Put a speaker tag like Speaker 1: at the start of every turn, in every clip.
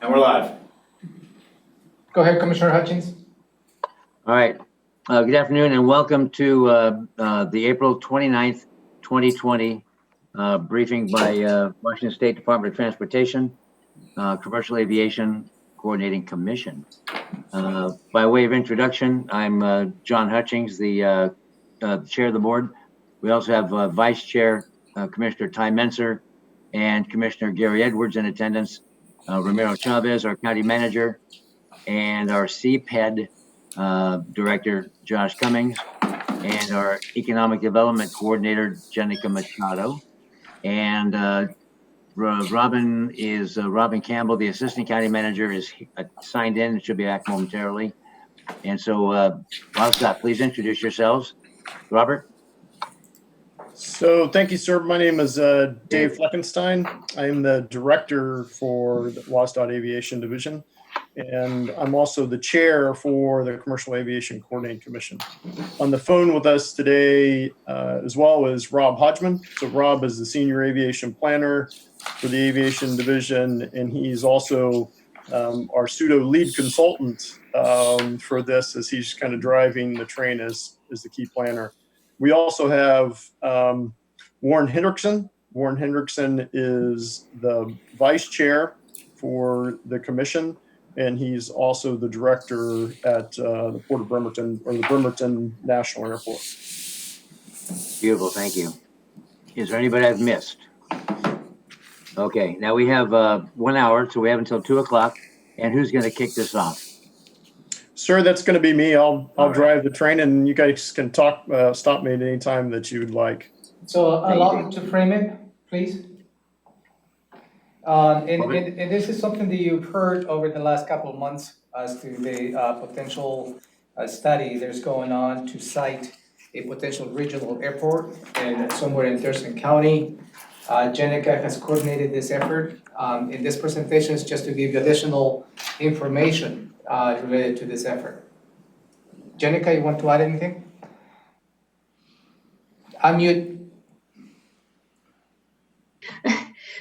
Speaker 1: And we're live.
Speaker 2: Go ahead, Commissioner Hutchins.
Speaker 3: All right. Good afternoon and welcome to the April 29th, 2020 briefing by Washington State Department of Transportation, Commercial Aviation Coordinating Commission. By way of introduction, I'm John Hutchings, the chair of the board. We also have Vice Chair Commissioner Ty Menser and Commissioner Gary Edwards in attendance, Ramiro Chavez, our county manager, and our CPED Director, Josh Cummings, and our Economic Development Coordinator, Jenica Machado. And Robin Campbell, the Assistant County Manager, is signed in and should be back momentarily. And so, Scott, please introduce yourselves. Robert?
Speaker 4: So thank you, sir. My name is Dave Fleckenstein. I'm the director for the WSDOT Aviation Division, and I'm also the chair for the Commercial Aviation Coordinating Commission. On the phone with us today, as well as Rob Hodgman. So Rob is the senior aviation planner for the aviation division, and he's also our pseudo lead consultant for this, as he's kind of driving the train as the key planner. We also have Warren Hendrickson. Warren Hendrickson is the vice chair for the commission, and he's also the director at the Port of Bremerton, or the Bremerton National Airport.
Speaker 3: Beautiful, thank you. Is there anybody I've missed? Okay, now we have 1 hour, so we have until 2 o'clock. And who's going to kick this off?
Speaker 4: Sir, that's going to be me. I'll drive the train, and you guys can talk. Stop me at any time that you would like.
Speaker 2: So allow me to frame it, please. And this is something that you've heard over the last couple of months as to the potential study that's going on to site a potential regional airport and somewhere in Thurston County. Jenica has coordinated this effort. In this presentation is just to give you additional information related to this effort. Jenica, you want to add anything? Unmute.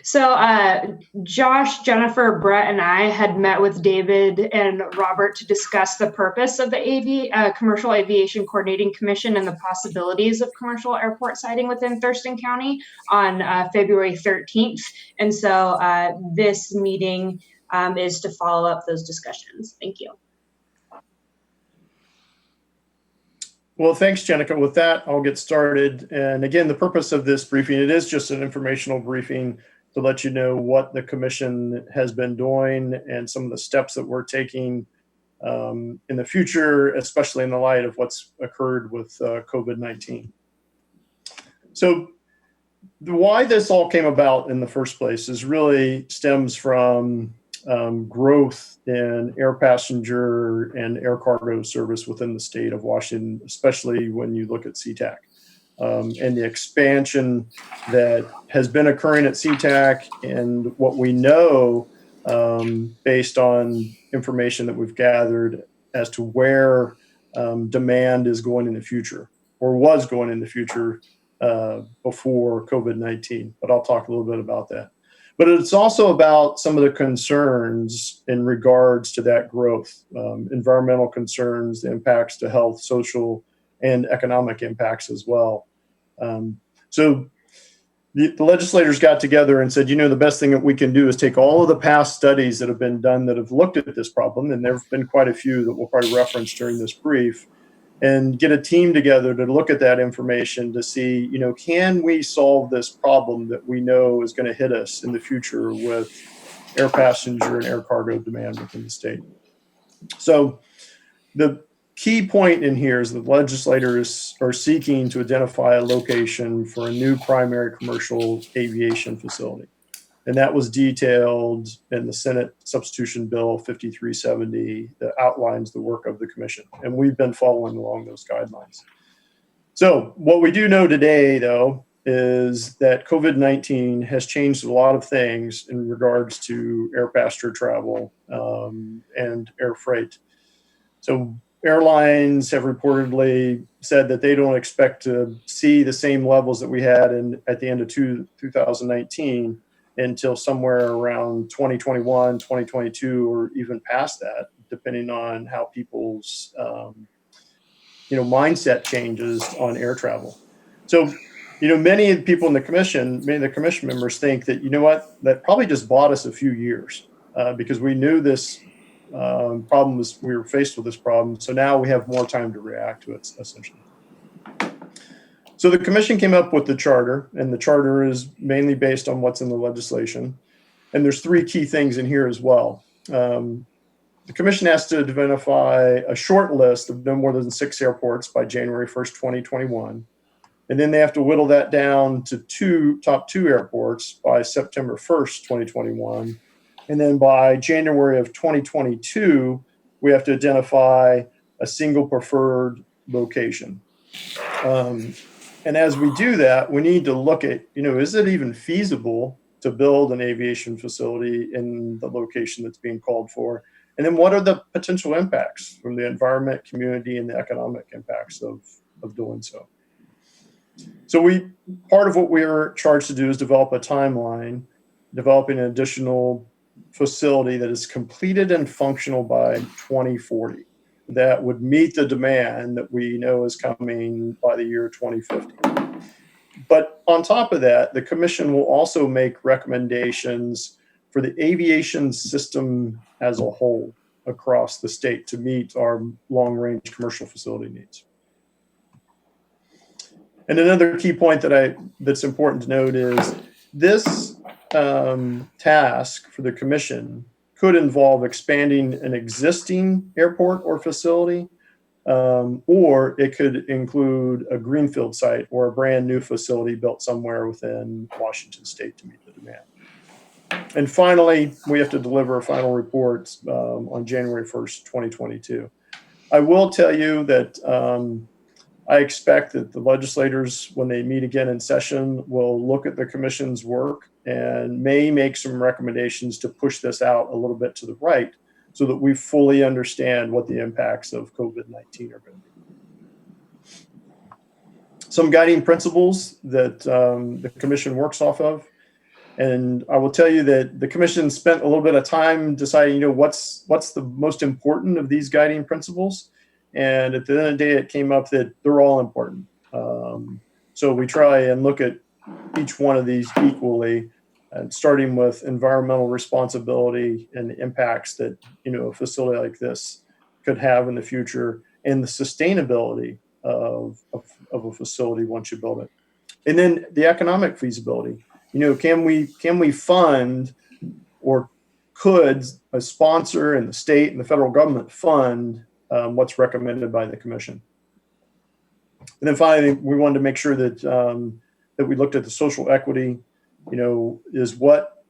Speaker 5: So Josh, Jennifer, Brett, and I had met with David and Robert to discuss the purpose of the Commercial Aviation Coordinating Commission and the possibilities of commercial airport siting within Thurston County on February 13th. And so this meeting is to follow up those discussions. Thank you.
Speaker 4: Well, thanks, Jenica. With that, I'll get started. And again, the purpose of this briefing, it is just an informational briefing to let you know what the commission has been doing and some of the steps that we're taking in the future, especially in the light of what's occurred with COVID-19. So why this all came about in the first place is really stems from growth in air passenger and air cargo service within the state of Washington, especially when you look at SeaTac. And the expansion that has been occurring at SeaTac, and what we know based on information that we've gathered as to where demand is going in the future, or was going in the future before COVID-19. But I'll talk a little bit about that. But it's also about some of the concerns in regards to that growth, environmental concerns, the impacts to health, social, and economic impacts as well. So the legislators got together and said, the best thing that we can do is take all of the past studies that have been done that have looked at this problem, and there have been quite a few that we'll probably reference during this brief, and get a team together to look at that information to see, can we solve this problem that we know is going to hit us in the future with air passenger and air cargo demand within the state. So the key point in here is that legislators are seeking to identify a location for a new primary commercial aviation facility. And that was detailed in the Senate Substitution Bill 5370 that outlines the work of the commission. And we've been following along those guidelines. So what we do know today, though, is that COVID-19 has changed a lot of things in regards to air passenger travel and air freight. So airlines have reportedly said that they don't expect to see the same levels that we had at the end of 2019 until somewhere around 2021, 2022, or even past that, depending on how people's mindset changes on air travel. So, many of the people in the commission, many of the commission members think that, that probably just bought us a few years because we knew this problem we were faced with this problem. So now we have more time to react to it, essentially. So the commission came up with the charter, and the charter is mainly based on what's in the legislation. And there's three key things in here as well. The commission has to identify a short list of no more than 6 airports by January 1st, 2021. And then they have to whittle that down to top two airports by September 1st, 2021. And then by January of 2022, we have to identify a single preferred location. And as we do that, we need to look at, is it even feasible to build an aviation facility in the location that's being called for? And then what are the potential impacts from the environment, community, and the economic impacts of doing so? So part of what we're charged to do is develop a timeline, developing an additional facility that is completed and functional by 2040 that would meet the demand that we know is coming by the year 2050. But on top of that, the commission will also make recommendations for the aviation system as a whole across the state to meet our long-range commercial facility needs. And another key point that's important to note is this task for the commission could involve expanding an existing airport or facility, or it could include a greenfield site or a brand new facility built somewhere within Washington state to meet the demand. And finally, we have to deliver a final report on January 1st, 2022. I will tell you that I expect that the legislators, when they meet again in session, will look at the commission's work and may make some recommendations to push this out a little bit to the right so that we fully understand what the impacts of COVID-19 are going to be. Some guiding principles that the commission works off of. And I will tell you that the commission spent a little bit of time deciding, what's the most important of these guiding principles. And at the end of the day, it came up that they're all important. So we try and look at each one of these equally, and starting with environmental responsibility and the impacts that a facility like this could have in the future, and the sustainability of a facility once you build it, and then the economic feasibility. Can we fund, or could a sponsor and the state and the federal government fund what's recommended by the commission? And then finally, we wanted to make sure that that we looked at the social equity. Is what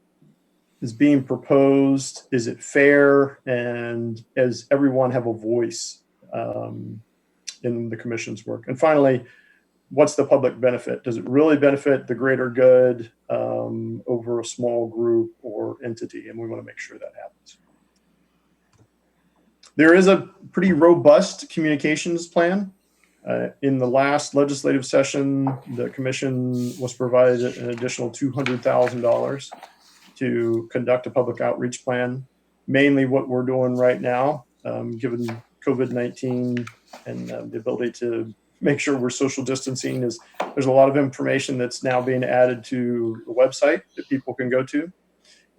Speaker 4: is being proposed, is it fair, and does everyone have a voice in the commission's work? And finally, what's the public benefit? Does it really benefit the greater good over a small group or entity? And we want to make sure that happens. There is a pretty robust communications plan. In the last legislative session, the commission was provided an additional $200,000 to conduct a public outreach plan. Mainly what we're doing right now, given COVID-19 and the ability to make sure we're social distancing, is there's a lot of information that's now being added to the website that people can go to.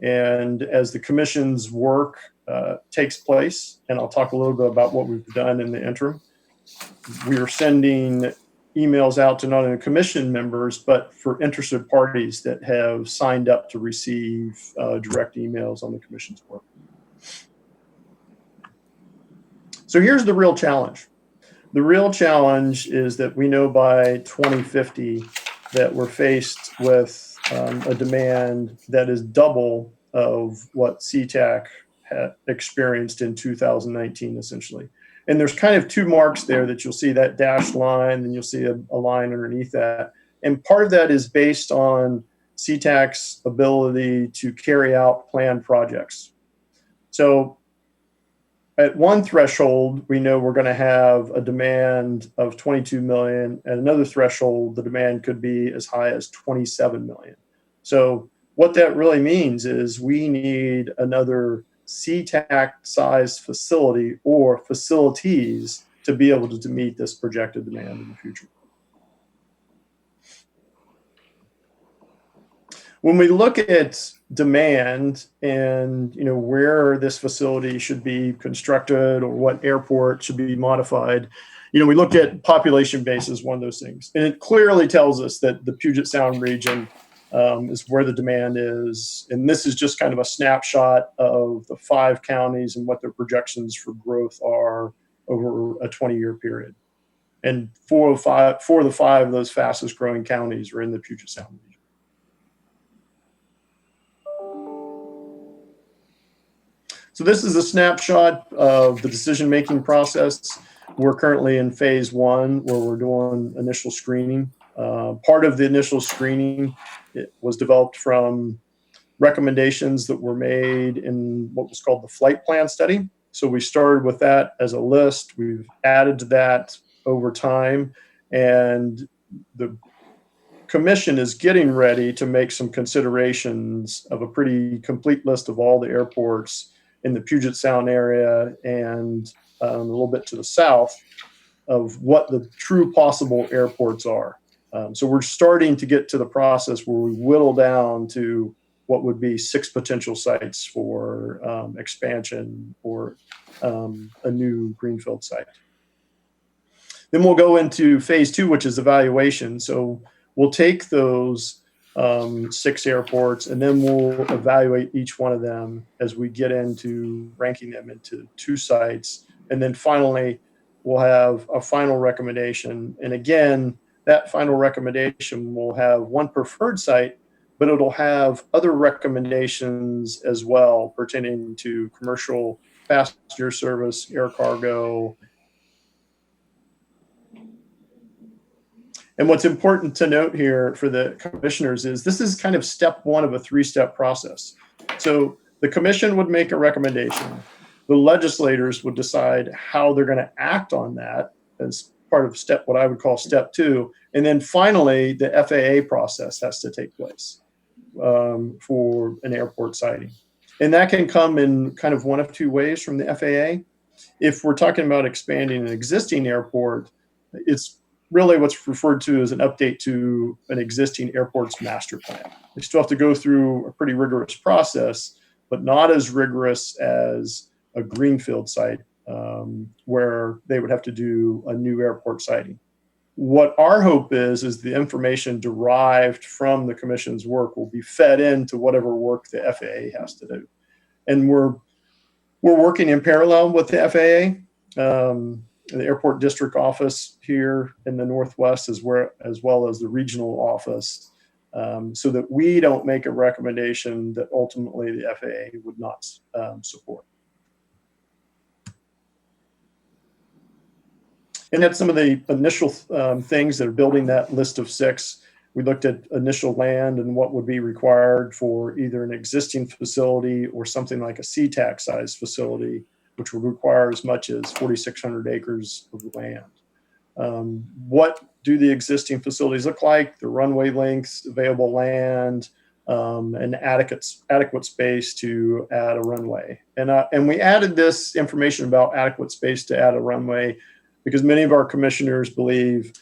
Speaker 4: And as the commission's work takes place, and I'll talk a little bit about what we've done in the interim, we are sending emails out to not only commission members, but for interested parties that have signed up to receive direct emails on the commission's work. So here's the real challenge. The real challenge is that we know by 2050 that we're faced with a demand that is double of what SeaTac had experienced in 2019, essentially. And there's kind of two marks there that you'll see, that dashed line, and you'll see a line underneath that. And part of that is based on SeaTac's ability to carry out planned projects. So at one threshold, we know we're going to have a demand of 22 million. At another threshold, the demand could be as high as 27 million. So what that really means is we need another SeaTac sized facility or facilities to be able to meet this projected demand in the future. When we look at demand and where this facility should be constructed or what airport should be modified, we looked at population base as one of those things, and it clearly tells us that the Puget Sound region is where the demand is. And this is just kind of a snapshot of the 5 counties and what their projections for growth are over a 20-year period. And 4 of the 5 of those fastest growing counties are in the Puget Sound region. So this is a snapshot of the decision-making process. We're currently in phase 1 where we're doing initial screening. Part of the initial screening, it was developed from recommendations that were made in what was called the flight plan study. So we started with that as a list. We've added to that over time, and the commission is getting ready to make some considerations of a pretty complete list of all the airports in the Puget Sound area and a little bit to the south of what the true possible airports are. So we're starting to get to the process where we whittle down to what would be 6 potential sites for expansion or a new greenfield site. Then we'll go into phase 2, which is evaluation. So we'll take those 6 airports, and then we'll evaluate each one of them as we get into ranking them into 2 sites. And then finally, we'll have a final recommendation. And again, that final recommendation will have one preferred site, but it'll have other recommendations as well pertaining to commercial passenger service, air cargo. And what's important to note here for the commissioners is this is kind of step 1 of a 3-step process. So the commission would make a recommendation. The legislators would decide how they're going to act on that as part of what I would call step 2. And then finally, the FAA process has to take place for an airport siting. And that can come in kind of one of 2 ways from the FAA. If we're talking about expanding an existing airport, it's really what's referred to as an update to an existing airport's master plan. They still have to go through a pretty rigorous process, but not as rigorous as a greenfield site where they would have to do a new airport siting. What our hope is the information derived from the commission's work will be fed into whatever work the FAA has to do. And we're working in parallel with the FAA. The airport district office here in the Northwest as well as the regional office, so that we don't make a recommendation that ultimately the FAA would not support. And that's some of the initial things that are building that list of 6. We looked at initial land and what would be required for either an existing facility or something like a SeaTac sized facility, which would require as much as 4,600 acres of land. What do the existing facilities look like? The runway lengths, available land, and adequate space to add a runway. And we added this information about adequate space to add a runway because many of our commissioners believe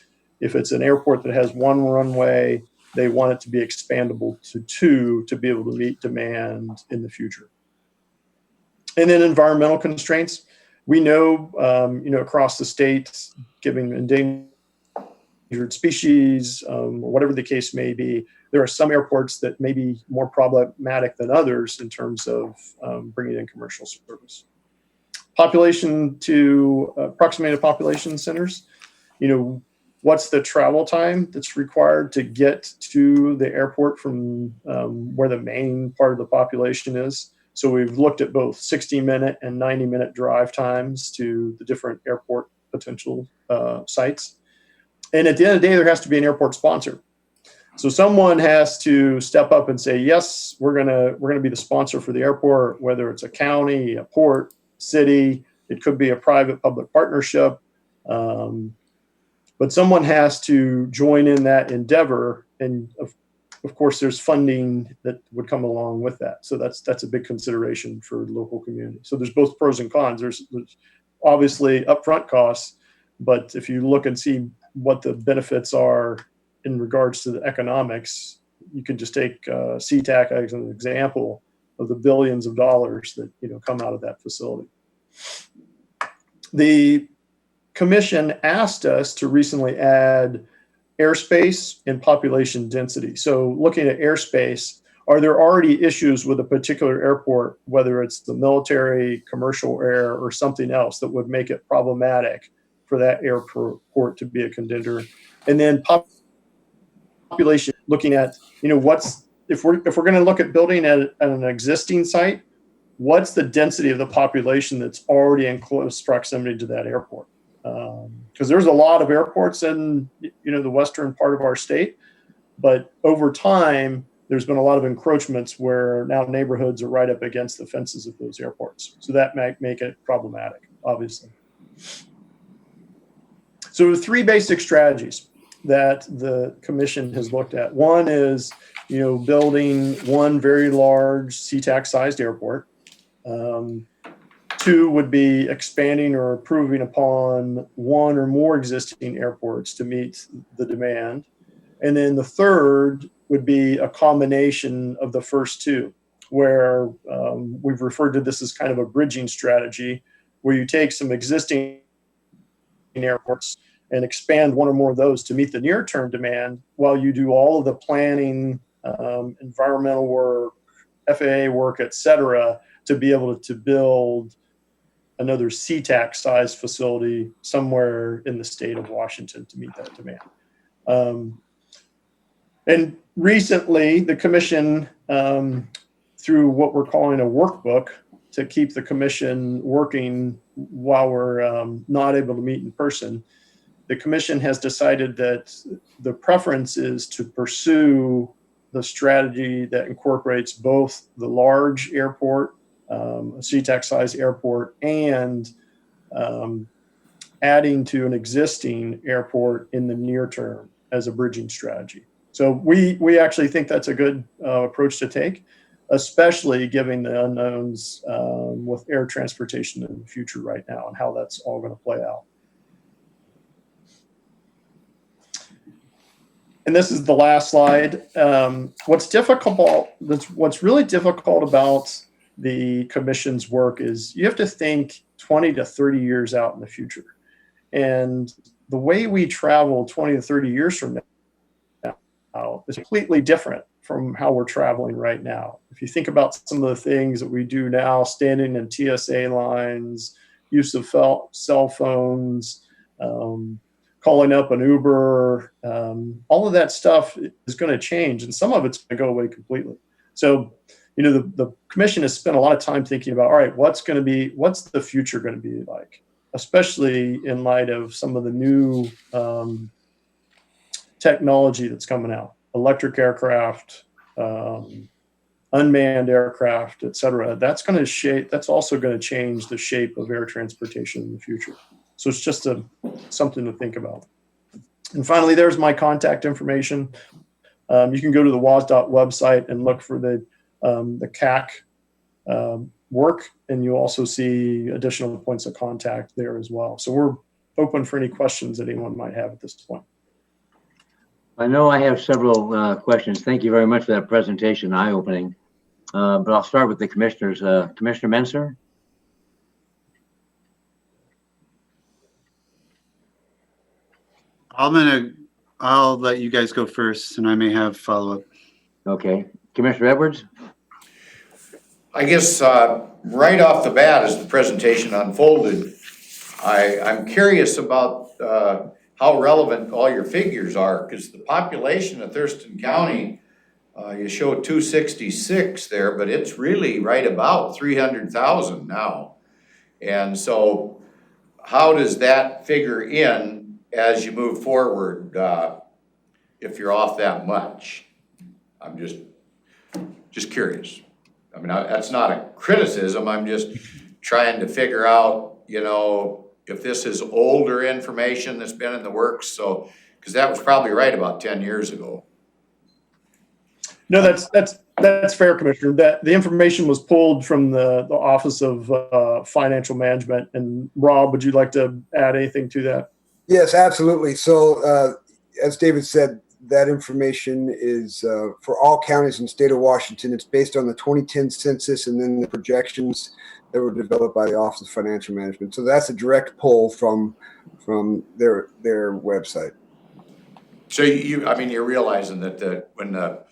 Speaker 4: if it's an airport that has 1 runway, they want it to be expandable to 2 to be able to meet demand in the future. And then environmental constraints. We know, across the state, given endangered species, or whatever the case may be, there are some airports that may be more problematic than others in terms of bringing in commercial service. Population to approximated population centers. What's the travel time that's required to get to the airport from where the main part of the population is? So we've looked at both 60-minute and 90-minute drive times to the different airport potential sites. And at the end of the day, there has to be an airport sponsor. So someone has to step up and say, yes, we're gonna be the sponsor for the airport, whether it's a county, a port, city, it could be a private-public partnership. But someone has to join in that endeavor. And of course, there's funding that would come along with that. So that's a big consideration for the local community. So there's both pros and cons. There's obviously upfront costs, but if you look and see what the benefits are in regards to the economics, you can just take SeaTac as an example of the billions of dollars that come out of that facility. The commission asked us to recently add airspace and population density. So looking at airspace, are there already issues with a particular airport, whether it's the military, commercial air, or something else that would make it problematic for that airport to be a contender? And then population, looking at, if we're going to look at building at an existing site, what's the density of the population that's already in close proximity to that airport? Because there's a lot of airports in the western part of our state, but over time there's been a lot of encroachments where now neighborhoods are right up against the fences of those airports. So that might make it problematic, obviously. So there are three basic strategies that the commission has looked at. One is, building one very large SeaTac-sized airport. Two would be expanding or improving upon one or more existing airports to meet the demand. And then the third would be a combination of the first two, where we've referred to this as kind of a bridging strategy, where you take some existing airports and expand one or more of those to meet the near-term demand while you do all of the planning, environmental work, FAA work, et cetera, to be able to build another SeaTac-sized facility somewhere in the state of Washington to meet that demand. And recently, the commission, through what we're calling a workbook to keep the commission working while we're not able to meet in person, the commission has decided that the preference is to pursue the strategy that incorporates both the large airport, a SeaTac-sized airport, and adding to an existing airport in the near term as a bridging strategy. So we actually think that's a good approach to take, especially given the unknowns with air transportation in the future right now and how that's all going to play out. And this is the last slide. What's really difficult about the commission's work is you have to think 20 to 30 years out in the future. And the way we travel 20 to 30 years from now is completely different from how we're traveling right now. If you think about some of the things that we do now, standing in TSA lines, use of cell phones, calling up an Uber, all of that stuff is going to change, and some of it's going to go away completely. So, the commission has spent a lot of time thinking about, all right, what's the future going to be like, especially in light of some of the new technology that's coming out, electric aircraft, unmanned aircraft, et cetera. That's also going to change the shape of air transportation in the future. So it's just something to think about. And finally, there's my contact information. You can go to the WSDOT website and look for the CAC work, and you'll also see additional points of contact there as well. So we're open for any questions that anyone might have at this point.
Speaker 3: I know I have several questions. Thank you very much for that presentation, eye-opening. But I'll start with the commissioners. Commissioner Menser?
Speaker 1: I'll let you guys go first, and I may have follow-up.
Speaker 3: Okay. Commissioner Edwards?
Speaker 6: I guess right off the bat, as the presentation unfolded, I'm curious about how relevant all your figures are, because the population of Thurston County, you show 266 there, but it's really right about 300,000 now. And so how does that figure in as you move forward, if you're off that much? I'm just curious. I mean, that's not a criticism. I'm just trying to figure out, if this is older information that's been in the works. So, because that was probably right about 10 years ago.
Speaker 4: No, that's fair, Commissioner. That the information was pulled from the Office of Financial Management. And Rob, would you like to add anything to that?
Speaker 7: Yes, absolutely. So, as David said, that information is for all counties in the state of Washington. It's based on the 2010 census and then the projections that were developed by the Office of Financial Management. So that's a direct pull from their website.
Speaker 6: So you're realizing that when the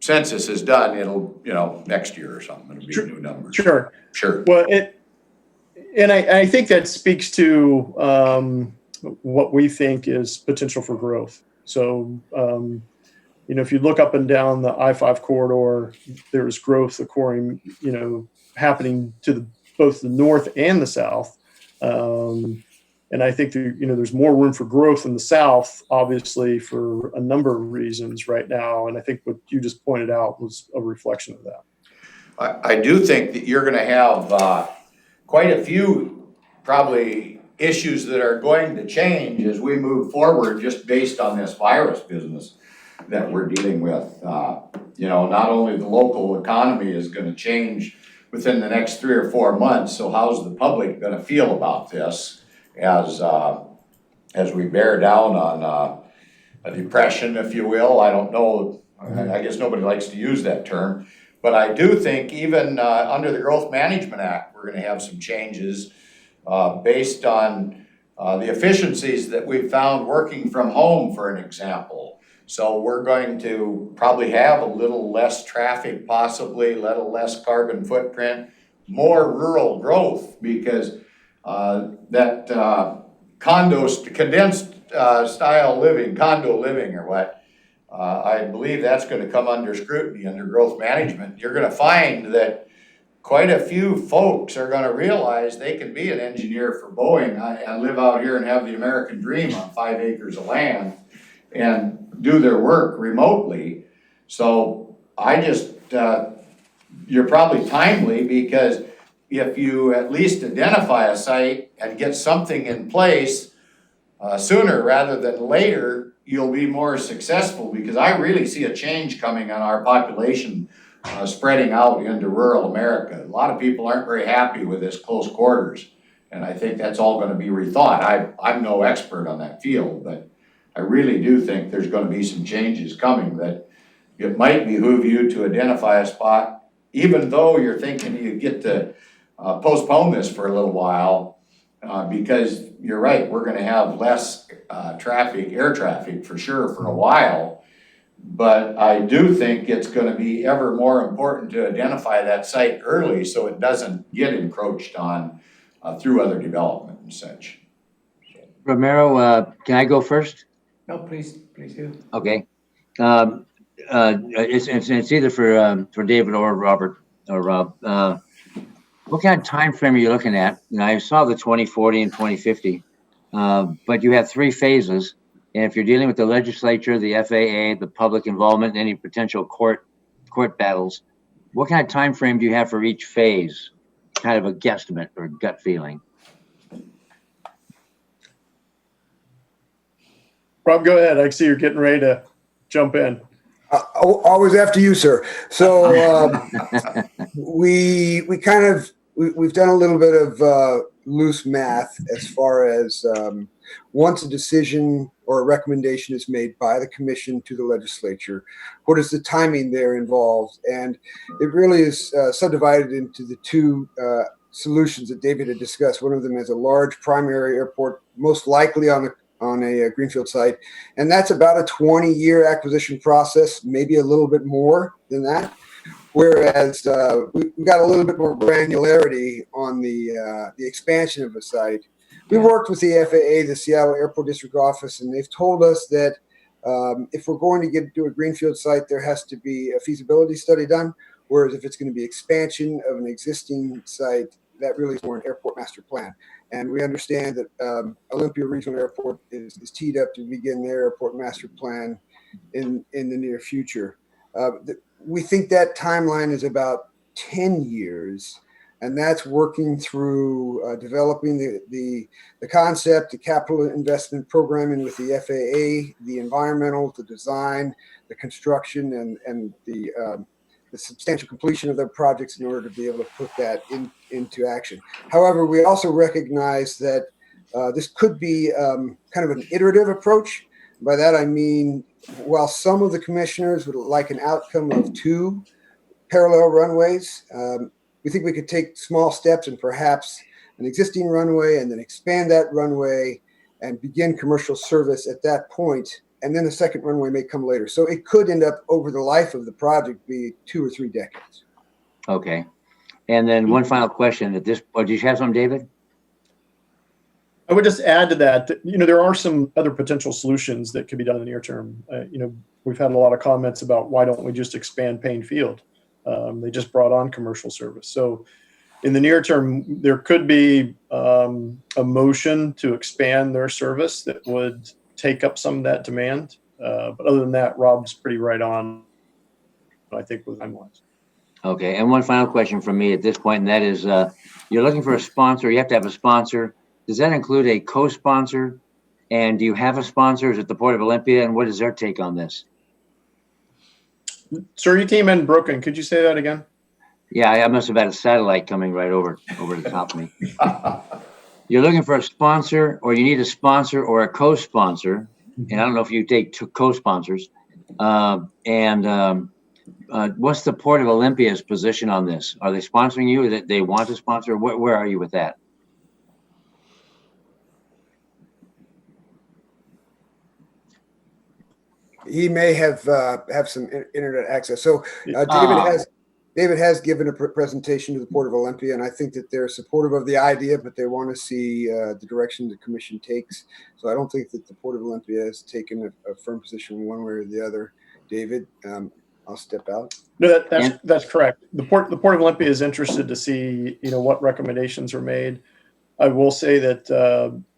Speaker 6: census is done, it'll, next year or something, it'll be
Speaker 4: Sure.
Speaker 6: new numbers.
Speaker 4: Sure.
Speaker 6: Sure.
Speaker 4: Well, I think that speaks to what we think is potential for growth. So, if you look up and down the I-5 corridor, there's growth occurring, happening to both the north and the south. And I think there's more room for growth in the south, obviously, for a number of reasons right now. And I think what you just pointed out was a reflection of that.
Speaker 6: I do think that you're gonna have quite a few probably issues that are going to change as we move forward, just based on this virus business that we're dealing with. Not only the local economy is gonna change within the next 3 or 4 months, so how's the public gonna feel about this as we bear down on a depression, if you will? I don't know, I guess nobody likes to use that term. But I do think even under the Growth Management Act, we're gonna have some changes based on the efficiencies that we've found working from home, for an example. So we're going to probably have a little less traffic, possibly, a little less carbon footprint, more rural growth, because that condensed style living, condo living or what, I believe that's gonna come under scrutiny under growth management. You're gonna find that quite a few folks are gonna realize they can be an engineer for Boeing and live out here and have the American dream on 5 acres of land and do their work remotely. So I just, you're probably timely, because if you at least identify a site and get something in place sooner rather than later, you'll be more successful, because I really see a change coming on our population spreading out into rural America. A lot of people aren't very happy with this close quarters, and I think that's all gonna be rethought. I'm no expert on that field, but I really do think there's gonna be some changes coming that it might behoove you to identify a spot, even though you're thinking you get to postpone this for a little while, because you're right, we're gonna have less air traffic for sure for a while. But I do think it's gonna be ever more important to identify that site early so it doesn't get encroached on through other development and such.
Speaker 3: Romero, can I go first?
Speaker 2: No, please do.
Speaker 3: Okay. It's either for David or Robert or Rob. What kind of time frame are you looking at? I saw the 2040 and 2050, but you have 3 phases. And if you're dealing with the legislature, the FAA, the public involvement, and any potential court battles, what kind of time frame do you have for each phase? Kind of a guesstimate or gut feeling.
Speaker 4: Rob, go ahead. I see you're getting ready to jump in.
Speaker 7: Always after you, sir. So we've done a little bit of loose math as far as once a decision or a recommendation is made by the commission to the legislature, what is the timing there involved? And it really is subdivided into the 2 solutions that David had discussed. One of them is a large primary airport, most likely on a greenfield site, and that's about a 20-year acquisition process, maybe a little bit more than that. Whereas we got a little bit more granularity on the expansion of a site. We worked with the FAA, the Seattle Airport District Office, and they've told us that if we're going to do a greenfield site, there has to be a feasibility study done. Whereas if it's going to be expansion of an existing site, that really is more an airport master plan. And we understand that Olympia Regional Airport is teed up to begin their airport master plan in the near future. We think that timeline is about 10 years. and that's working through developing the concept, the capital investment programming with the FAA, the environmental, the design, the construction, and the substantial completion of the projects in order to be able to put that into action. However, we also recognize that this could be kind of an iterative approach. By that I mean, while some of the commissioners would like an outcome of 2 parallel runways, we think we could take small steps and perhaps an existing runway and then expand that runway and begin commercial service at that point. And then the second runway may come later. So it could end up over the life of the project be 2 or 3 decades.
Speaker 3: Okay. And then one final question at this, or do you have some, David?
Speaker 4: I would just add to that, there are some other potential solutions that could be done in the near term. We've had a lot of comments about why don't we just expand Payne Field? They just brought on commercial service. So in the near term, there could be a motion to expand their service that would take up some of that demand. But other than that, Rob's pretty right on, I think, with timelines.
Speaker 3: Okay. And one final question from me at this point, and that is, you're looking for a sponsor. You have to have a sponsor. Does that include a co-sponsor? And do you have a sponsor? Is it the Port of Olympia? And what is their take on this?
Speaker 4: Sir, you came in broken. Could you say that again?
Speaker 3: Yeah, I must have had a satellite coming right over the top of me. You're looking for a sponsor, or you need a sponsor or a co-sponsor. And I don't know if you take 2 co-sponsors. What's the Port of Olympia's position on this? Are they sponsoring you? That they want to sponsor? Where are you with that?
Speaker 7: He may have some internet access. So David has given a presentation to the Port of Olympia, and I think that they're supportive of the idea, but they want to see the direction the commission takes. So I don't think that the Port of Olympia has taken a firm position one way or the other. David, I'll step out.
Speaker 4: No, that's correct. The Port of Olympia is interested to see, what recommendations are made. I will say that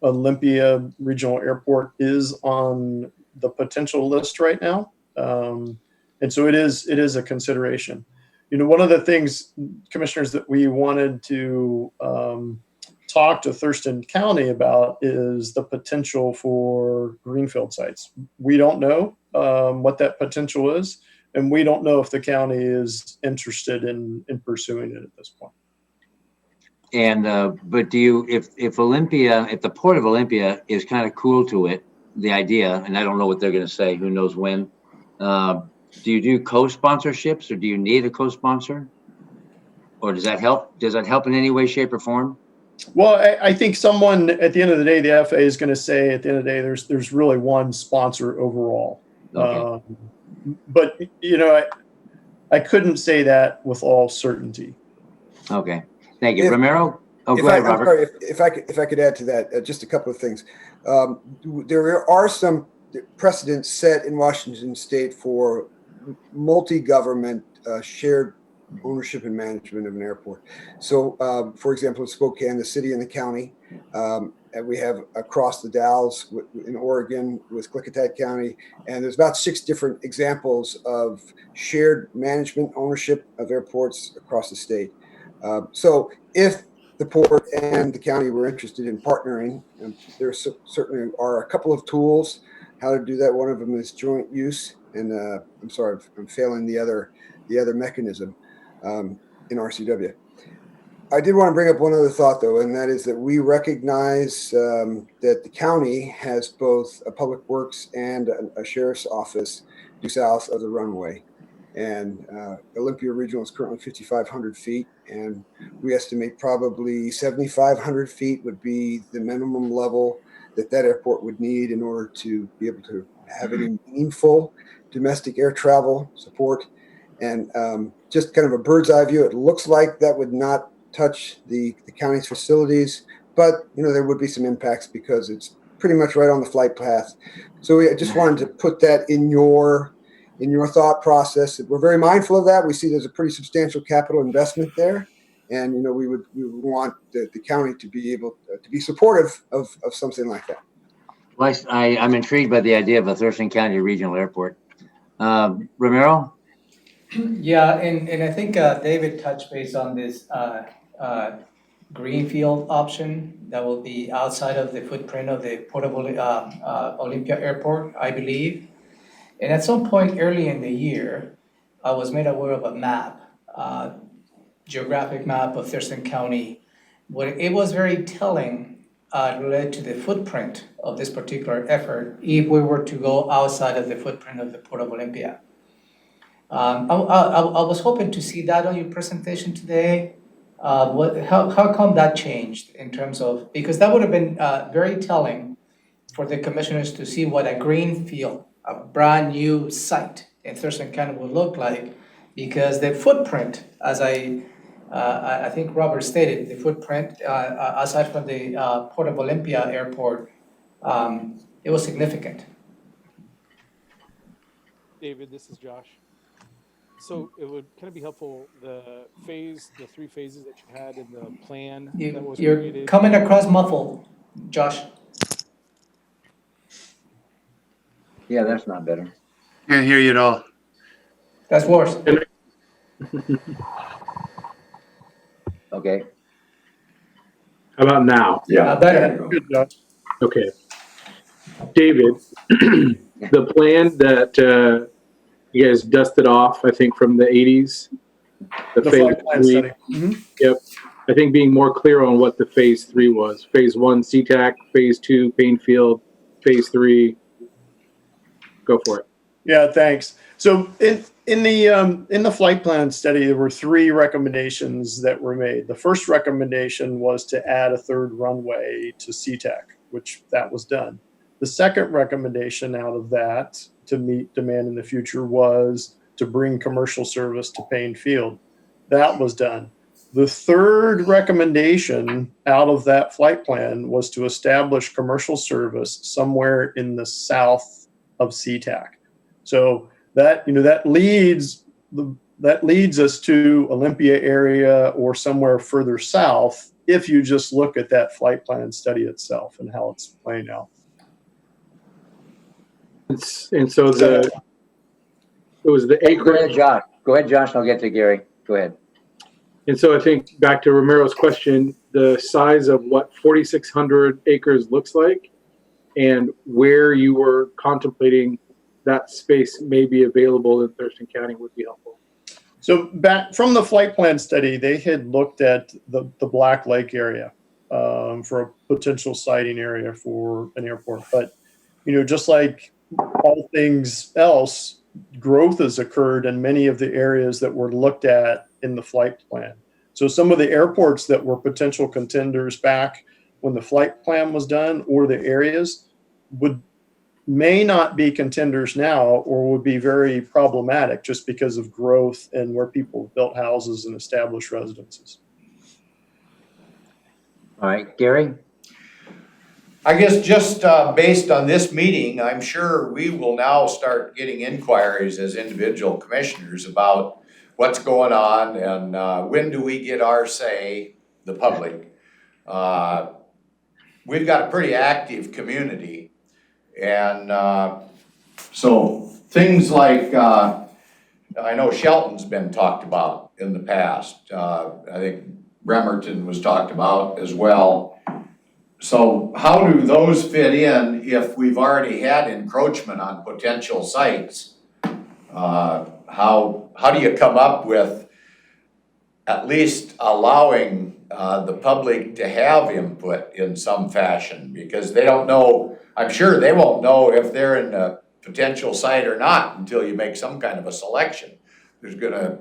Speaker 4: Olympia Regional Airport is on the potential list right now, and so it is a consideration. One of the things, commissioners, that we wanted to talk to Thurston County about is the potential for greenfield sites. We don't know what that potential is, and we don't know if the county is interested in pursuing it at this point.
Speaker 3: And but do you, if the Port of Olympia is kind of cool to it, the idea, and I don't know what they're going to say, who knows when, do you do co-sponsorships, or do you need a co-sponsor, or does that help? Does that help in any way, shape, or form?
Speaker 4: Well, I think someone at the end of the day, the FAA is going to say at the end of the day, there's really one sponsor overall.
Speaker 3: Okay.
Speaker 4: But I couldn't say that with all certainty.
Speaker 3: Okay, thank you, Romero. Oh, go ahead, Robert.
Speaker 7: Sorry, if I could add to that, just a couple of things. There are some precedents set in Washington State for multi-government shared ownership and management of an airport. So, for example, in Spokane, the city and the county, and we have across the Dalles in Oregon with Klickitat County, and there's about 6 different examples of shared management ownership of airports across the state. So if the port and the county were interested in partnering, and there certainly are a couple of tools how to do that. One of them is joint use, and I'm sorry, I'm failing the other mechanism in RCW. I did want to bring up one other thought, though, and that is that we recognize that the county has both a public works and a sheriff's office due south of the runway. And Olympia Regional is currently 5,500 feet, and we estimate probably 7,500 feet would be the minimum level that airport would need in order to be able to have any meaningful domestic air travel support. And just kind of a bird's eye view, it looks like that would not touch the county's facilities, but there would be some impacts because it's pretty much right on the flight path. So I just wanted to put that in your thought process. We're very mindful of that. We see there's a pretty substantial capital investment there, and we would want the county to be able to be supportive of something like that.
Speaker 3: Well, I'm intrigued by the idea of a Thurston County Regional Airport. Romero?
Speaker 2: Yeah, and I think David touched base on this greenfield option that will be outside of the footprint of the portable Olympia Airport, I believe. And at some point early in the year, I was made aware of a map, geographic map of Thurston County, where it was very telling related to the footprint of this particular effort if we were to go outside of the footprint of the Port of Olympia. I was hoping to see that on your presentation today. How come that changed in terms of, because that would have been very telling for the commissioners to see what a greenfield, a brand new site in Thurston County would look like, because the footprint, as I think Robert stated, the footprint aside from the Port of Olympia Airport, it was significant.
Speaker 8: David, this is Josh. So it would kind of be helpful, the three phases that you had in the plan that was
Speaker 2: You're
Speaker 8: created.
Speaker 2: coming across muffled, Josh.
Speaker 3: Yeah, that's not better.
Speaker 1: Can't hear you at all.
Speaker 2: That's worse.
Speaker 3: Okay.
Speaker 9: How about now?
Speaker 2: Better.
Speaker 4: Good, Josh.
Speaker 9: Okay. David, the plan that you guys dusted off, I think, from the 80s,
Speaker 4: The flight plan study.
Speaker 9: Yep. I think being more clear on what the phase 3 was. Phase 1, SeaTac, phase 2, Painfield, phase 3. Go for it.
Speaker 4: Yeah, thanks. So in the flight plan study, there were 3 recommendations that were made. The first recommendation was to add a 3rd runway to SeaTac, which that was done. The second recommendation out of that to meet demand in the future was to bring commercial service to Payne Field. That was done. The third recommendation out of that flight plan was to establish commercial service somewhere in the south of SeaTac. So that leads us to Olympia area or somewhere further south if you just look at that flight plan study itself and how it's playing out.
Speaker 9: And so it was the
Speaker 3: Hey, go ahead,
Speaker 9: acre.
Speaker 3: Josh. Go ahead, Josh. I'll get to Gary. Go ahead.
Speaker 9: And so I think back to Romero's question, the size of what 4,600 acres looks like and where you were contemplating that space may be available in Thurston County would be helpful.
Speaker 4: So back from the flight plan study, they had looked at the Black Lake area for a potential siting area for an airport. But, just like all things else, growth has occurred in many of the areas that were looked at in the flight plan. So some of the airports that were potential contenders back when the flight plan was done, or the areas may not be contenders now, or would be very problematic just because of growth and where people built houses and established residences.
Speaker 3: All right, Gary?
Speaker 6: I guess just based on this meeting, I'm sure we will now start getting inquiries as individual commissioners about what's going on and when do we get our say, the public. We've got a pretty active community, and so things like, I know Shelton's been talked about in the past. I think Bremerton was talked about as well. So how do those fit in if we've already had encroachment on potential sites? How do you come up with at least allowing the public to have input in some fashion? Because they don't know, I'm sure they won't know if they're in a potential site or not until you make some kind of a selection. There's gonna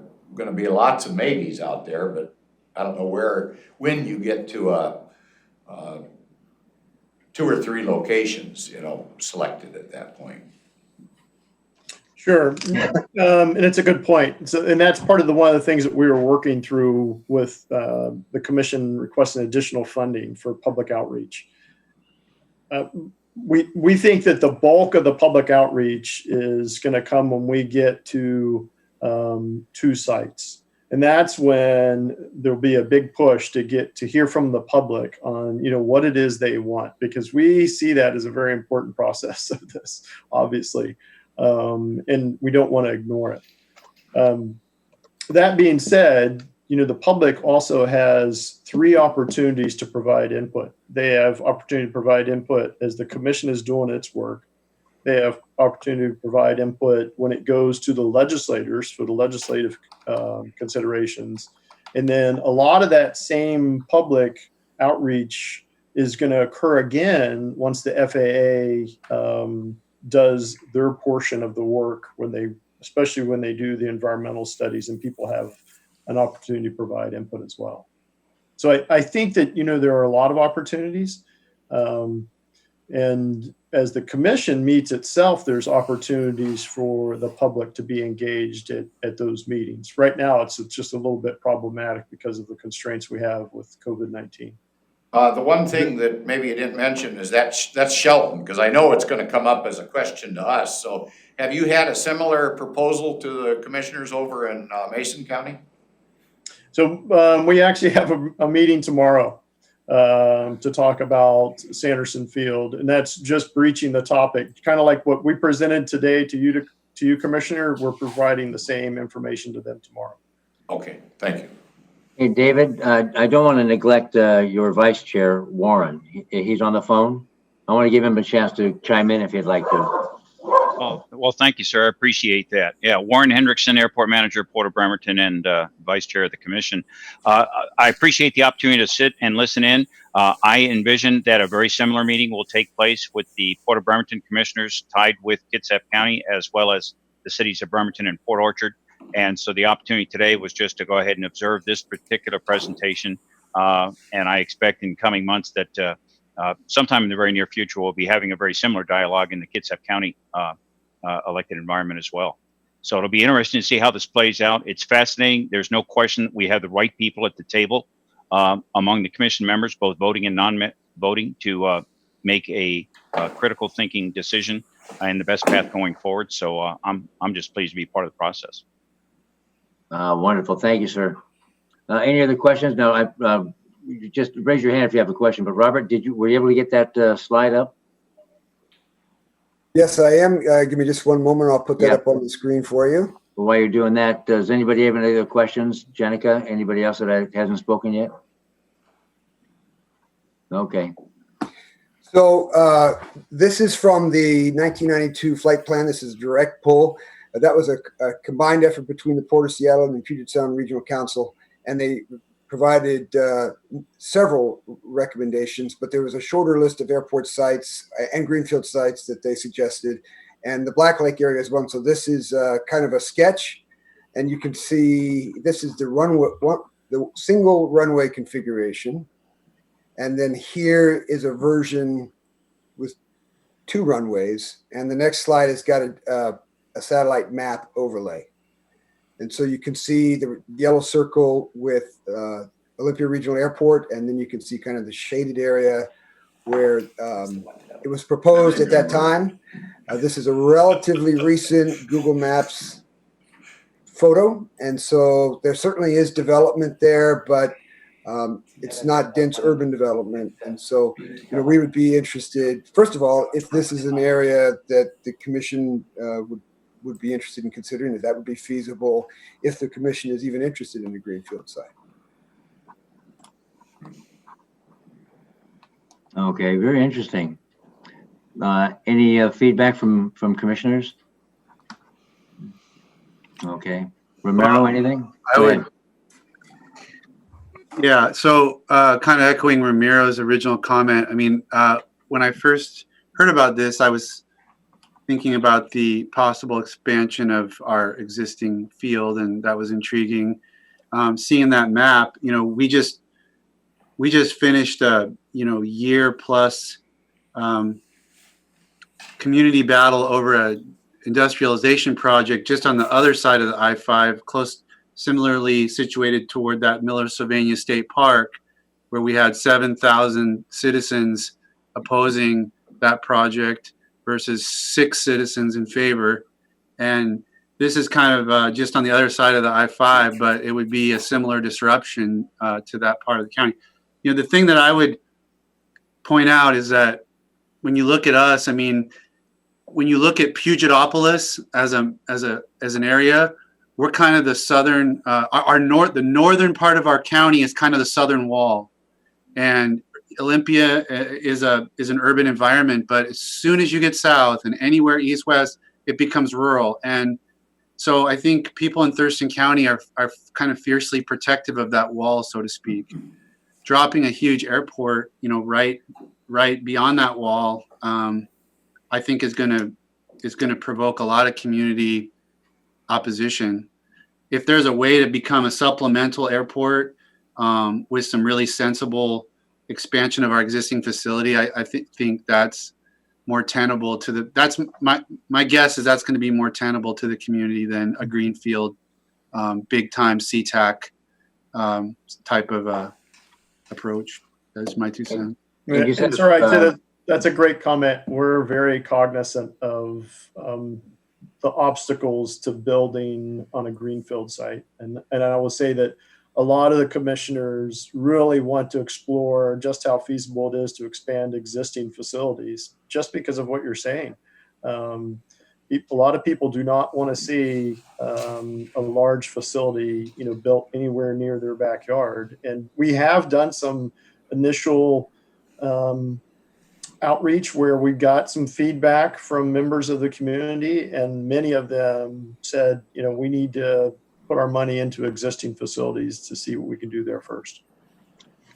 Speaker 6: be lots of maybes out there, but I don't know when you get to 2 or 3 locations, selected at that point.
Speaker 4: Sure. And it's a good point. So, and that's part of one of the things that we were working through with the commission requesting additional funding for public outreach. We think that the bulk of the public outreach is going to come when we get to 2 sites. And that's when there'll be a big push to hear from the public on, what it is they want, because we see that as a very important process of this, obviously. And we don't want to ignore it. That being said, the public also has 3 opportunities to provide input. They have opportunity to provide input as the commission is doing its work. They have opportunity to provide input when it goes to the legislators for the legislative considerations. And then a lot of that same public outreach is going to occur again once the FAA does their portion of the work, especially when they do the environmental studies and people have an opportunity to provide input as well. So I think that, there are a lot of opportunities. And as the commission meets itself, there's opportunities for the public to be engaged at those meetings. Right now, it's just a little bit problematic because of the constraints we have with COVID-19.
Speaker 6: The one thing that maybe you didn't mention is that's Shelton, because I know it's going to come up as a question to us. So have you had a similar proposal to the commissioners over in Mason County?
Speaker 4: So we actually have a meeting tomorrow to talk about Sanderson Field, and that's just breaching the topic. Kind of like what we presented today to you, Commissioner, we're providing the same information to them tomorrow.
Speaker 6: Okay, thank you.
Speaker 3: Hey, David, I don't want to neglect your vice chair, Warren. He's on the phone. I want to give him a chance to chime in if he'd like to.
Speaker 10: Well, thank you, sir. I appreciate that. Yeah, Warren Hendrickson, Airport Manager, Port of Bremerton, and Vice Chair of the Commission. I appreciate the opportunity to sit and listen in. I envision that a very similar meeting will take place with the Port of Bremerton Commissioners tied with Kitsap County, as well as the cities of Bremerton and Port Orchard. And so the opportunity today was just to go ahead and observe this particular presentation. And I expect in coming months that sometime in the very near future, we'll be having a very similar dialogue in the Kitsap County elected environment as well. So it'll be interesting to see how this plays out. It's fascinating. There's no question that we have the right people at the table among the commission members, both voting and non-voting, to make a critical thinking decision and the best path going forward. So I'm just pleased to be part of the process.
Speaker 3: Wonderful. Thank you, sir. Any other questions? No, just raise your hand if you have a question. But Robert, were you able to get that slide up?
Speaker 7: Yes, I am. Give me just one moment. I'll put that up on the screen for you.
Speaker 3: Well, while you're doing that, does anybody have any other questions? Jenica, anybody else that hasn't spoken yet? Okay.
Speaker 7: So this is from the 1992 flight plan. This is a direct pull. That was a combined effort between the Port of Seattle and the Puget Sound Regional Council, and they provided several recommendations, but there was a shorter list of airport sites and greenfield sites that they suggested, and the Black Lake area is one. So this is kind of a sketch, and you can see this is the runway, the single runway configuration, and then here is a version with 2 runways, and the next slide has got a satellite map overlay. And so you can see the yellow circle with Olympia Regional Airport, and then you can see kind of the shaded area where it was proposed at that time. This is a relatively recent Google Maps photo, and so there certainly is development there, but it's not dense urban development. And so, we would be interested, first of all, if this is an area that the commission would be interested in considering, if that would be feasible, if the commission is even interested in the greenfield site.
Speaker 3: Okay, very interesting. Any feedback from commissioners? Okay, Romero, anything?
Speaker 1: Yeah, so kind of echoing Ramiro's original comment. I mean, when I first heard about this, I was thinking about the possible expansion of our existing field, and that was intriguing. Seeing that map, we just finished a year plus community battle over a industrialization project just on the other side of the I-5, similarly situated toward that Miller-Sylvania State Park, where we had 7,000 citizens opposing that project versus 6 citizens in favor. And this is kind of just on the other side of the I-5, but it would be a similar disruption to that part of the county. The thing that I would point out is that when you look at us, when you look at Pugetopolis as an area, we're kind of the southern, the northern part of our county is kind of the southern wall. And Olympia is an urban environment, but as soon as you get south and anywhere east west, it becomes rural. And so I think people in Thurston County are kind of fiercely protective of that wall, so to speak. Dropping a huge airport, right beyond that wall, I think is going to provoke a lot of community opposition. If there's a way to become a supplemental airport with some really sensible expansion of our existing facility, I think that's more tenable to that's my guess is that's going to be more tenable to the community than a greenfield big time SeaTac type of approach. That's my 2 cents.
Speaker 4: It's all right. That's a great comment. We're very cognizant of the obstacles to building on a greenfield site. And I will say that a lot of the commissioners really want to explore just how feasible it is to expand existing facilities, just because of what you're saying. A lot of people do not want to see a large facility, built anywhere near their backyard. And we have done some initial outreach where we got some feedback from members of the community, and many of them said, we need to put our money into existing facilities to see what we can do there first.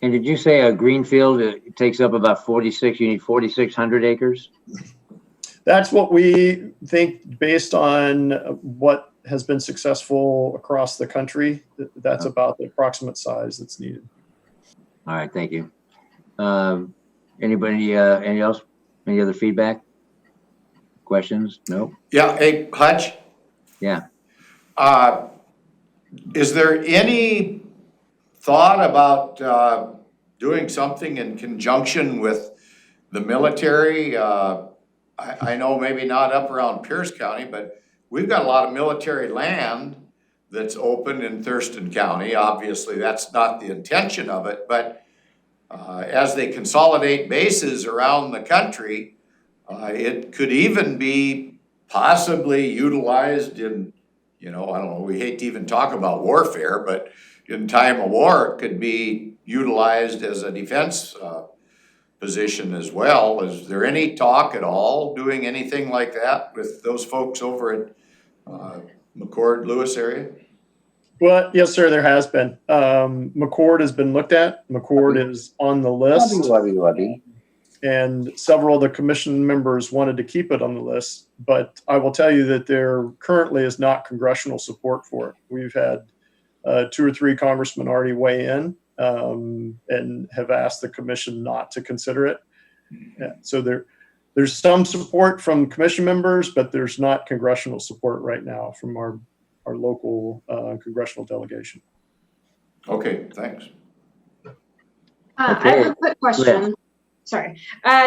Speaker 3: And did you say a greenfield, it takes up about 46, you need 4,600 acres?
Speaker 4: That's what we think based on what has been successful across the country. That's about the approximate size that's needed.
Speaker 3: All right, thank you. Anybody, any else? Any other feedback? Questions? No?
Speaker 6: Yeah, hey, Hutch?
Speaker 3: Yeah.
Speaker 6: Is there any thought about doing something in conjunction with the military? I know maybe not up around Pierce County, but we've got a lot of military land that's open in Thurston County. Obviously, that's not the intention of it, but as they consolidate bases around the country, it could even be possibly utilized in, I don't know, we hate to even talk about warfare, but in time of war, it could be utilized as a defense position as well. Is there any talk at all doing anything like that with those folks over at McCord Lewis area?
Speaker 4: Well, yes, sir, there has been. McCord has been looked at. McCord is on the list. And several of the commission members wanted to keep it on the list. But I will tell you that there currently is not congressional support for it. We've had 2 or 3 congressmen already weigh in and have asked the commission not to consider it. Yeah, so there's some support from commission members, but there's not congressional support right now from our local congressional delegation.
Speaker 6: Okay, thanks.
Speaker 5: I have a quick question. Sorry.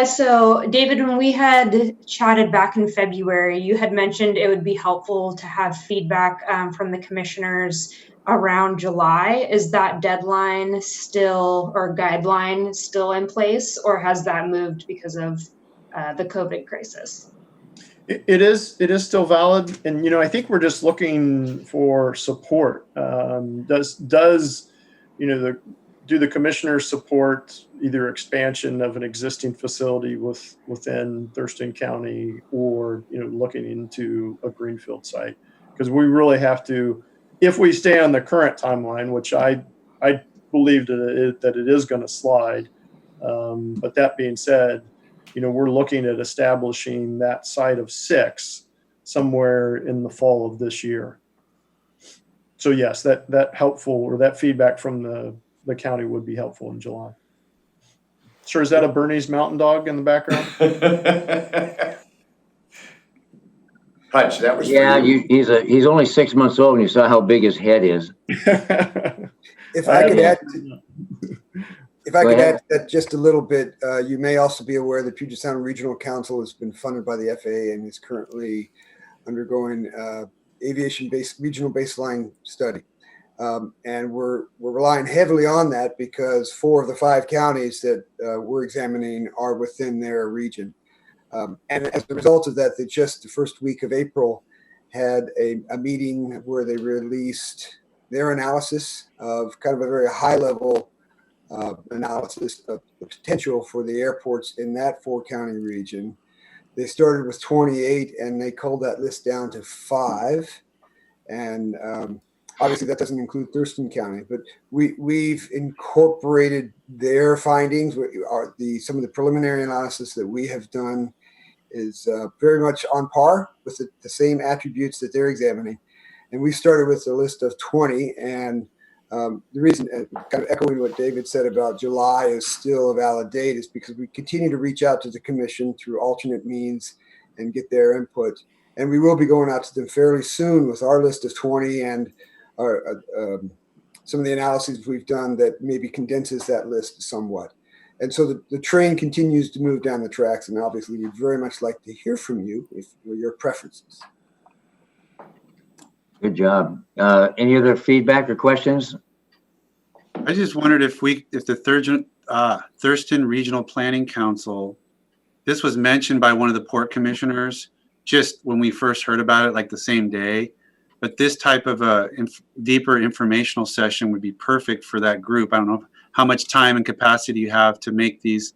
Speaker 5: So David, when we had chatted back in February, you had mentioned it would be helpful to have feedback from the commissioners around July. Is that deadline still, or guideline still in place, or has that moved because of the COVID crisis?
Speaker 4: It is still valid, and I think we're just looking for support. Do the commissioners support either expansion of an existing facility within Thurston County, or looking into a greenfield site? Because we really have to, if we stay on the current timeline, which I believe that it is going to slide. But that being said, we're looking at establishing that site of 6 somewhere in the fall of this year. So yes, that helpful, or that feedback from the county would be helpful in July. Sir, is that a Bernese Mountain Dog in the background?
Speaker 6: Hutch, that was
Speaker 3: Yeah,
Speaker 6: for you.
Speaker 3: He's only 6 months old, and you saw how big his head is.
Speaker 7: If I could add to that just a little bit, you may also be aware that Puget Sound Regional Council has been funded by the FAA and is currently undergoing aviation-based regional baseline study. And we're relying heavily on that because 4 of the 5 counties that we're examining are within their region. And as a result of that, they just the first week of April had a meeting where they released their analysis of kind of a very high level analysis of the potential for the airports in that 4-county region. They started with 28 and they culled that list down to 5. And obviously that doesn't include Thurston County, but we've incorporated their findings. Some of the preliminary analysis that we have done is very much on par with the same attributes that they're examining. And we started with a list of 20. And the reason, kind of echoing what David said about July is still a valid date, is because we continue to reach out to the commission through alternate means and get their input. And we will be going out to them fairly soon with our list of 20 and some of the analyses we've done that maybe condenses that list somewhat. And so the train continues to move down the tracks, and obviously we'd very much like to hear from you if your preferences.
Speaker 3: Good job. Any other feedback or questions?
Speaker 1: I just wondered if the Thurston Regional Planning Council, this was mentioned by one of the port commissioners just when we first heard about it, like the same day. But this type of a deeper informational session would be perfect for that group. I don't know how much time and capacity you have to make these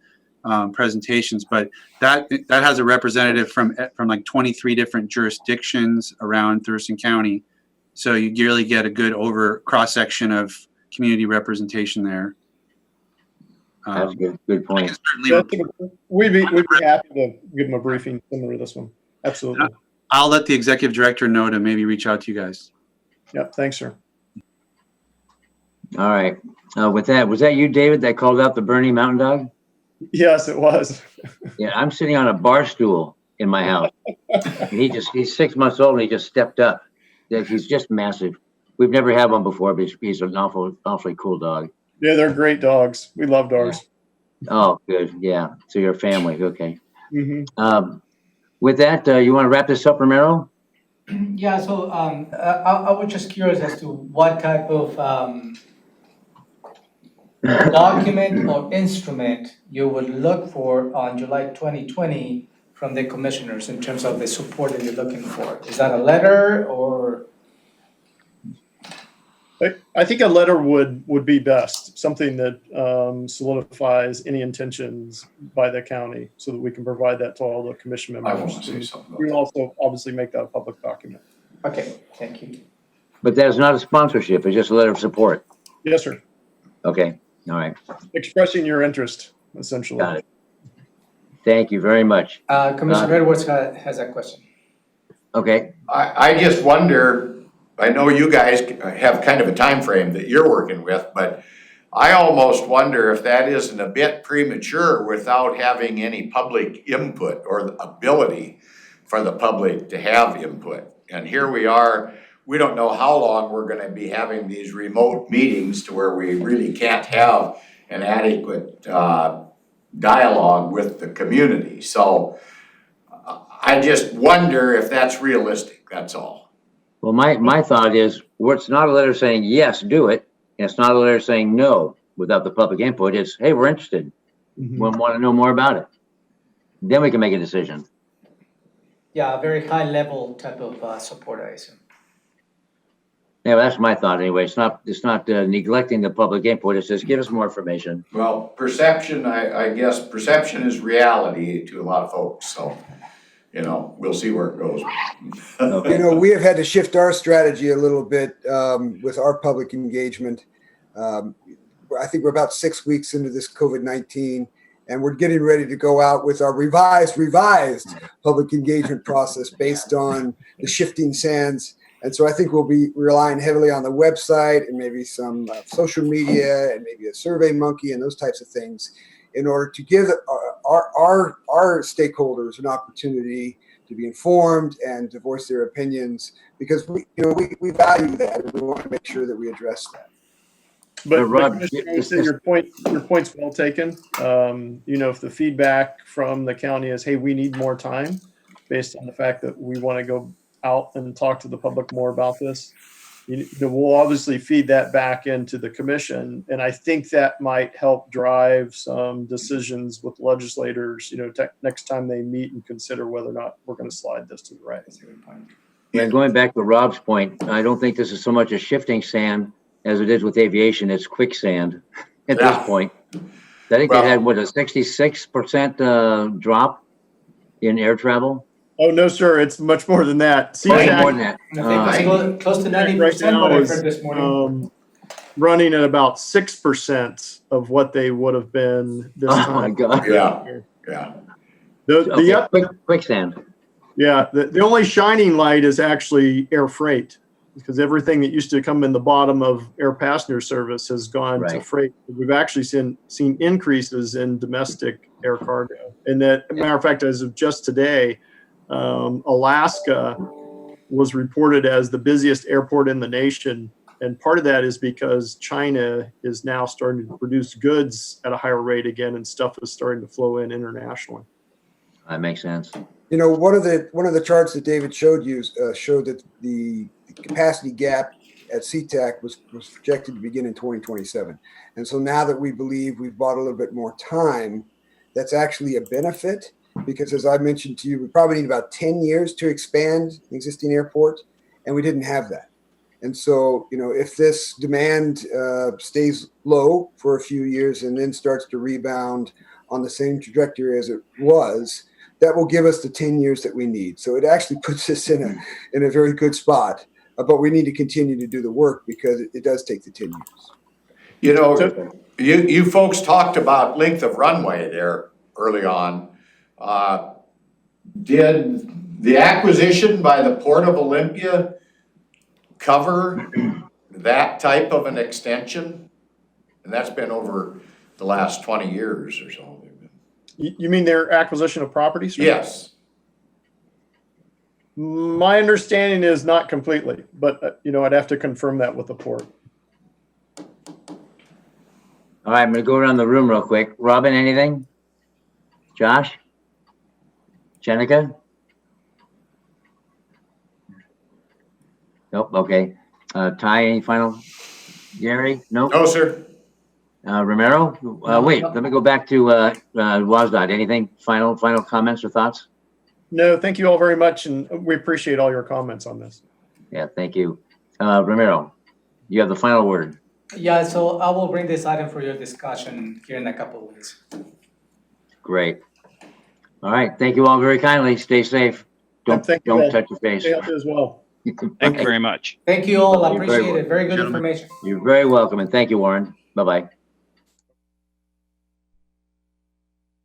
Speaker 1: presentations, but that has a representative from like 23 different jurisdictions around Thurston County. So you really get a good cross section of community representation there.
Speaker 3: That's a good point.
Speaker 4: We'd be happy to give them a briefing similar to this one. Absolutely.
Speaker 1: I'll let the executive director know to maybe reach out to you guys.
Speaker 4: Yep. Thanks, sir.
Speaker 3: All right. With that, was that you, David, that called out the Bernie Mountain Dog?
Speaker 4: Yes, it was.
Speaker 3: Yeah, I'm sitting on a bar stool in my house. He's 6 months old and he just stepped up. He's just massive. We've never had one before, but he's an awfully cool dog.
Speaker 4: Yeah, they're great dogs. We love dogs.
Speaker 3: Oh, good. Yeah. So you're a family. Okay.
Speaker 4: Mm-hmm.
Speaker 3: With that, you want to wrap this up, Romero?
Speaker 2: Yeah, so I was just curious as to what type of document or instrument you would look for on July 2020 from the commissioners in terms of the support that you're looking for. Is that a letter or?
Speaker 4: I think a letter would be best, something that solidifies any intentions by the county so that we can provide that to all the commission members.
Speaker 6: I want to say something.
Speaker 4: We will also obviously make that a public document.
Speaker 2: Okay, thank you.
Speaker 3: But that is not a sponsorship. It's just a letter of support.
Speaker 4: Yes, sir.
Speaker 3: Okay. All right.
Speaker 4: Expressing your interest, essentially.
Speaker 3: Got it. Thank you very much.
Speaker 2: Commissioner Edwards has a question.
Speaker 3: Okay.
Speaker 6: I just wonder, I know you guys have kind of a time frame that you're working with, but I almost wonder if that isn't a bit premature without having any public input or the ability for the public to have input. And here we are, we don't know how long we're gonna be having these remote meetings to where we really can't have an adequate dialogue with the community. So I just wonder if that's realistic, that's all.
Speaker 3: Well, my thought is, it's not a letter saying, yes, do it. And it's not a letter saying no without the public input. It's, hey, we're interested.
Speaker 4: Mm-hmm.
Speaker 3: We want to know more about it. Then we can make a decision.
Speaker 2: Yeah, a very high level type of support, I assume.
Speaker 3: Yeah, well, that's my thought anyway. It's not neglecting the public input. It's just give us more information.
Speaker 6: Well, perception, I guess, perception is reality to a lot of folks, so, you know, we'll see where it goes.
Speaker 3: Okay.
Speaker 7: You know, we have had to shift our strategy a little bit with our public engagement. I think we're about 6 weeks into this COVID-19, and we're getting ready to go out with our revised public engagement process based on the shifting sands. And so I think we'll be relying heavily on the website and maybe some social media and maybe a Survey Monkey and those types of things in order to give our stakeholders an opportunity to be informed and to voice their opinions, because we value that and we want to make sure that we address that.
Speaker 4: But
Speaker 3: Rob,
Speaker 4: Commissioner, I would say your point's well taken. You know, if the feedback from the county is, hey, we need more time, based on the fact that we want to go out and talk to the public more about this, we'll obviously feed that back into the commission. And I think that might help drive some decisions with legislators, you know, next time they meet and consider whether or not we're going to slide this to the right.
Speaker 3: And going back to Rob's point, I don't think this is so much a shifting sand as it is with aviation. It's quicksand at
Speaker 6: Yeah.
Speaker 3: this point. I think
Speaker 6: Well-
Speaker 3: they had, what, a 66% drop in air travel?
Speaker 4: Oh, no, sir, it's much more than that.
Speaker 3: Or more
Speaker 4: CSAC
Speaker 3: than that?
Speaker 2: I think it's close to 90% what I heard this morning.
Speaker 4: running at about 6% of what they would have been this
Speaker 3: Oh my
Speaker 4: time.
Speaker 3: God.
Speaker 6: Yeah.
Speaker 3: Okay, quicksand.
Speaker 4: Yeah, the only shining light is actually air freight, because everything that used to come in the bottom of air passenger service has gone to
Speaker 3: Right.
Speaker 4: freight. We've actually seen increases in domestic air cargo. And that, matter of fact, as of just today, Alaska was reported as the busiest airport in the nation. And part of that is because China is now starting to produce goods at a higher rate again, and stuff is starting to flow in internationally.
Speaker 3: That makes sense.
Speaker 7: You know, one of the charts that David showed you showed that the capacity gap at SeaTac was projected to begin in 2027. And so now that we believe we've bought a little bit more time, that's actually a benefit, because as I mentioned to you, we probably need about 10 years to expand the existing airport, and we didn't have that. And so, you know, if this demand stays low for a few years and then starts to rebound on the same trajectory as it was, that will give us the 10 years that we need. So it actually puts us in a very good spot, but we need to continue to do the work because it does take the 10 years.
Speaker 6: You know, you folks talked about length of runway there early on. Did the acquisition by the Port of Olympia cover that type of an extension? And that's been over the last 20 years or so.
Speaker 4: You mean their acquisition of properties?
Speaker 6: Yes.
Speaker 4: My understanding is not completely, but you know, I'd have to confirm that with the port.
Speaker 3: All right, I'm gonna go around the room real quick. Robin, anything? Josh? Jenica? Nope, okay. Ty, any final? Gary? Nope.
Speaker 6: No, sir.
Speaker 3: Romero? Wait, let me go back to WSDOT. Anything final comments or thoughts?
Speaker 4: No, thank you all very much, and we appreciate all your comments on this.
Speaker 3: Yeah, thank you. Romero, you have the final word.
Speaker 2: Yeah, so I will bring this item for your discussion here in a couple of weeks.
Speaker 3: Great. All right, thank you all very kindly. Stay safe. Don't
Speaker 4: Thank you all.
Speaker 3: touch your face.
Speaker 4: Stay healthy as well.
Speaker 10: Thank you very much.
Speaker 2: Thank you all, I
Speaker 3: You're very
Speaker 2: appreciate it, very good
Speaker 1: Gentlemen.
Speaker 2: information.
Speaker 3: You're very welcome, and thank you, Warren. Bye-bye.